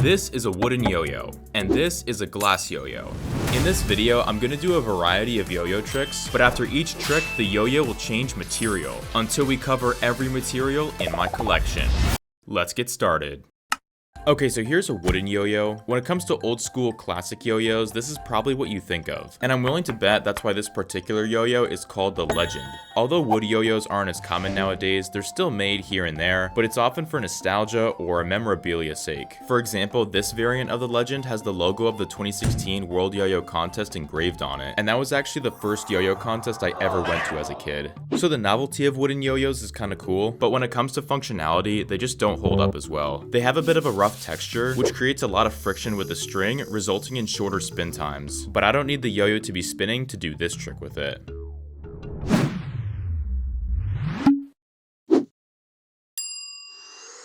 This is a wooden yo-yo, and this is a glass yo-yo. In this video, I'm gonna do a variety of yo-yo tricks, but after each trick, the yo-yo will change material, until we cover every material in my collection. Let's get started. Okay, so here's a wooden yo-yo. When it comes to old school classic yo-yos, this is probably what you think of. And I'm willing to bet that's why this particular yo-yo is called the Legend. Although wood yo-yos aren't as common nowadays, they're still made here and there, but it's often for nostalgia or a memorabilia sake. For example, this variant of the Legend has the logo of the 2016 World Yo-Yo Contest engraved on it, and that was actually the first yo-yo contest I ever went to as a kid. So the novelty of wooden yo-yos is kinda cool, but when it comes to functionality, they just don't hold up as well. They have a bit of a rough texture, which creates a lot of friction with the string, resulting in shorter spin times. But I don't need the yo-yo to be spinning to do this trick with it.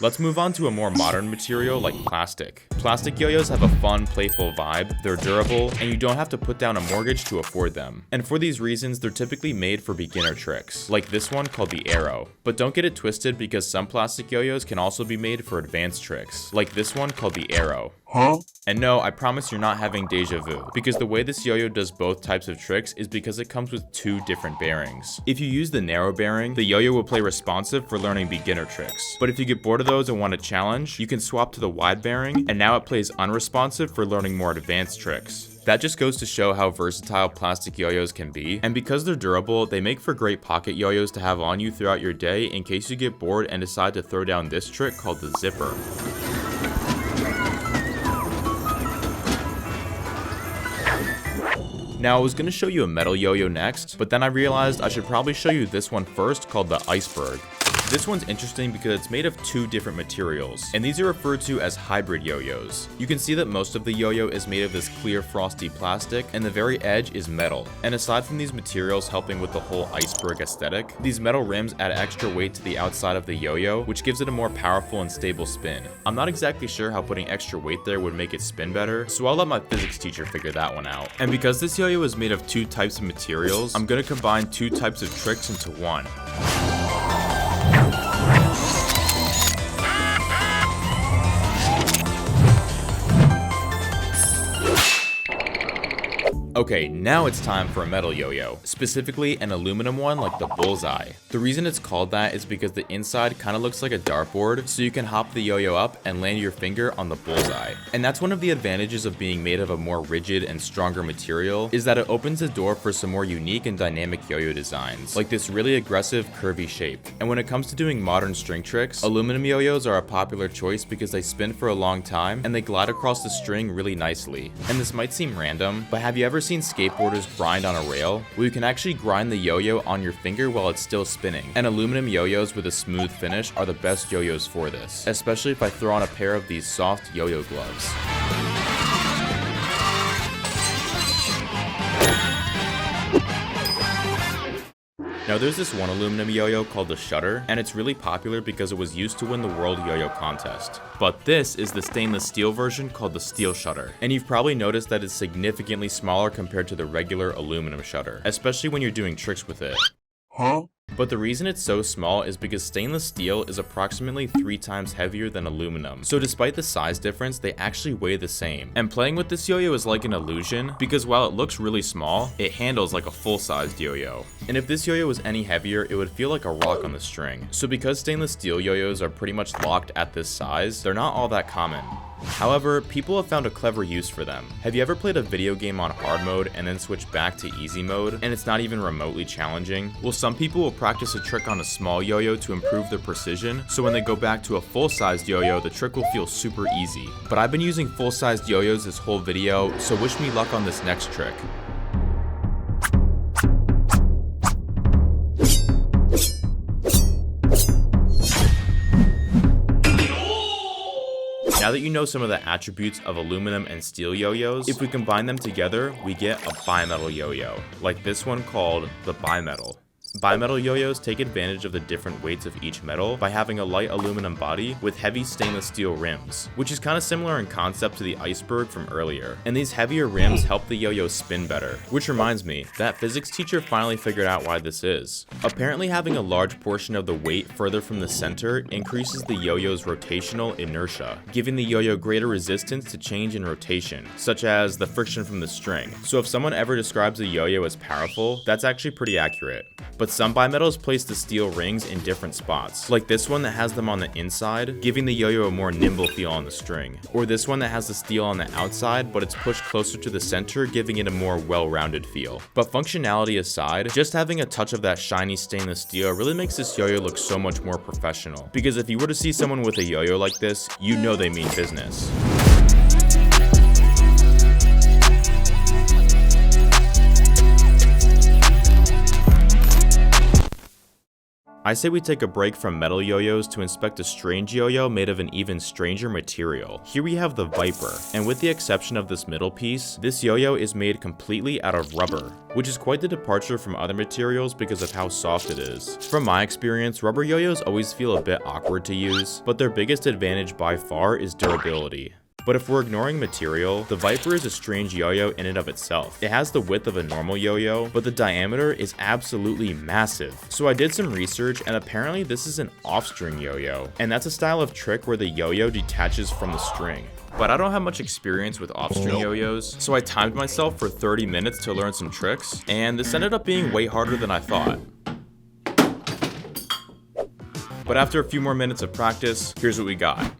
Let's move on to a more modern material like plastic. Plastic yo-yos have a fun, playful vibe, they're durable, and you don't have to put down a mortgage to afford them. And for these reasons, they're typically made for beginner tricks, like this one called the Arrow. But don't get it twisted because some plastic yo-yos can also be made for advanced tricks, like this one called the Arrow. And no, I promise you're not having deja vu, because the way this yo-yo does both types of tricks is because it comes with two different bearings. If you use the narrow bearing, the yo-yo will play responsive for learning beginner tricks. But if you get bored of those and want a challenge, you can swap to the wide bearing, and now it plays unresponsive for learning more advanced tricks. That just goes to show how versatile plastic yo-yos can be, and because they're durable, they make for great pocket yo-yos to have on you throughout your day in case you get bored and decide to throw down this trick called the zipper. Now, I was going to show you a metal yo-yo next, but then I realized I should probably show you this one first called the Iceberg. This one's interesting because it's made of two different materials, and these are referred to as hybrid yo-yos. You can see that most of the yo-yo is made of this clear frosty plastic, and the very edge is metal. And aside from these materials helping with the whole iceberg aesthetic, these metal rims add extra weight to the outside of the yo-yo, which gives it a more powerful and stable spin. I'm not exactly sure how putting extra weight there would make it spin better, so I'll let my physics teacher figure that one out. And because this yo-yo is made of two types of materials, I'm gonna combine two types of tricks into one. Okay, now it's time for a metal yo-yo, specifically an aluminum one like the Bullseye. The reason it's called that is because the inside kind of looks like a dartboard, so you can hop the yo-yo up and land your finger on the bullseye. And that's one of the advantages of being made of a more rigid and stronger material, is that it opens the door for some more unique and dynamic yo-yo designs, like this really aggressive curvy shape. And when it comes to doing modern string tricks, aluminum yo-yos are a popular choice because they spin for a long time and they glide across the string really nicely. And this might seem random, but have you ever seen skateboarders grind on a rail? Well, you can actually grind the yo-yo on your finger while it's still spinning. And aluminum yo-yos with a smooth finish are the best yo-yos for this, especially if I throw on a pair of these soft yo-yo gloves. Now there's this one aluminum yo-yo called the Shutter, and it's really popular because it was used to win the World Yo-Yo Contest. But this is the stainless steel version called the Steel Shutter, and you've probably noticed that it's significantly smaller compared to the regular aluminum shutter, especially when you're doing tricks with it. But the reason it's so small is because stainless steel is approximately 3 times heavier than aluminum. So despite the size difference, they actually weigh the same. And playing with this yo-yo is like an illusion, because while it looks really small, it handles like a full-sized yo-yo. And if this yo-yo was any heavier, it would feel like a rock on the string. So because stainless steel yo-yos are pretty much locked at this size, they're not all that common. However, people have found a clever use for them. Have you ever played a video game on hard mode and then switch back to easy mode, and it's not even remotely challenging? Well, some people will practice a trick on a small yo-yo to improve their precision, so when they go back to a full-sized yo-yo, the trick will feel super easy. But I've been using full-sized yo-yos this whole video, so wish me luck on this next trick. Now that you know some of the attributes of aluminum and steel yo-yos, if we combine them together, we get a bimetal yo-yo, like this one called the Bimetal. Bimetal yo-yos take advantage of the different weights of each metal by having a light aluminum body with heavy stainless steel rims, which is kind of similar in concept to the iceberg from earlier. And these heavier rims help the yo-yo spin better, which reminds me, that physics teacher finally figured out why this is. Apparently having a large portion of the weight further from the center increases the yo-yo's rotational inertia, giving the yo-yo greater resistance to change in rotation, such as the friction from the string. So if someone ever describes a yo-yo as powerful, that's actually pretty accurate. But some bimetals place the steel rings in different spots, like this one that has them on the inside, giving the yo-yo a more nimble feel on the string, or this one that has the steel on the outside but it's pushed closer to the center, giving it a more well-rounded feel. But functionality aside, just having a touch of that shiny stainless steel really makes this yo-yo look so much more professional, because if you were to see someone with a yo-yo like this, you know they mean business. I say we take a break from metal yo-yos to inspect a strange yo-yo made of an even stranger material. Here we have the Viper, and with the exception of this middle piece, this yo-yo is made completely out of rubber, which is quite the departure from other materials because of how soft it is. From my experience, rubber yo-yos always feel a bit awkward to use, but their biggest advantage by far is durability. But if we're ignoring material, the Viper is a strange yo-yo in and of itself. It has the width of a normal yo-yo, but the diameter is absolutely massive. So I did some research, and apparently this is an off-string yo-yo, and that's a style of trick where the yo-yo detaches from the string. But I don't have much experience with off-string yo-yos, so I timed myself for 30 minutes to learn some tricks, and this ended up being way harder than I thought. But after a few more minutes of practice, here's what we got.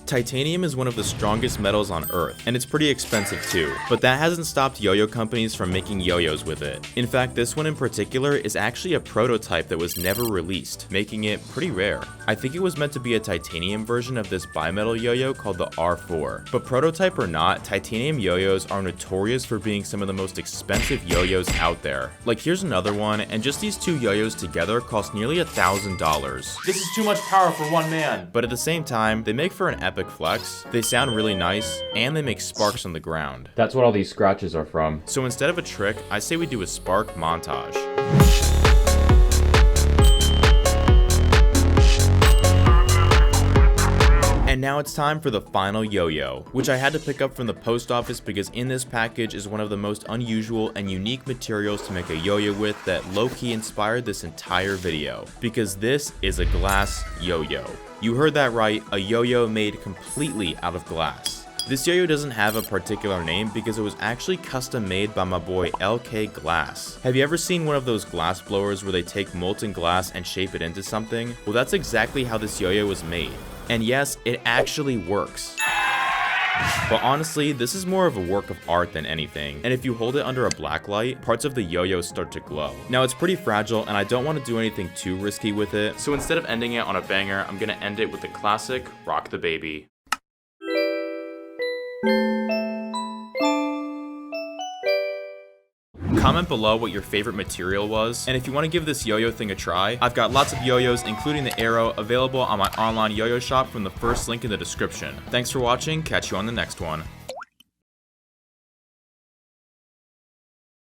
Titanium is one of the strongest metals on Earth, and it's pretty expensive too, but that hasn't stopped yo-yo companies from making yo-yos with it. In fact, this one in particular is actually a prototype that was never released, making it pretty rare. I think it was meant to be a titanium version of this bimetal yo-yo called the R4, but prototype or not, titanium yo-yos are notorious for being some of the most expensive yo-yos out there. Like here's another one, and just these two yo-yos together cost nearly $1,000. This is too much power for one man. But at the same time, they make for an epic flex, they sound really nice, and they make sparks on the ground. That's what all these scratches are from. So instead of a trick, I say we do a spark montage. And now it's time for the final yo-yo, which I had to pick up from the post office because in this package is one of the most unusual and unique materials to make a yo-yo with that low-key inspired this entire video, because this is a glass yo-yo. You heard that right, a yo-yo made completely out of glass. This yo-yo doesn't have a particular name because it was actually custom made by my boy LK Glass. Have you ever seen one of those glass blowers where they take molten glass and shape it into something? Well, that's exactly how this yo-yo was made. And yes, it actually works. But honestly, this is more of a work of art than anything, and if you hold it under a black light, parts of the yo-yo start to glow. Now it's pretty fragile and I don't want to do anything too risky with it, so instead of ending it on a banger, I'm gonna end it with the classic Rock the Baby. Comment below what your favorite material was, and if you want to give this yo-yo thing a try, I've got lots of yo-yos, including the Arrow, available on my online YoYo shop from the first link in the description. Thanks for watching, catch you on the next one.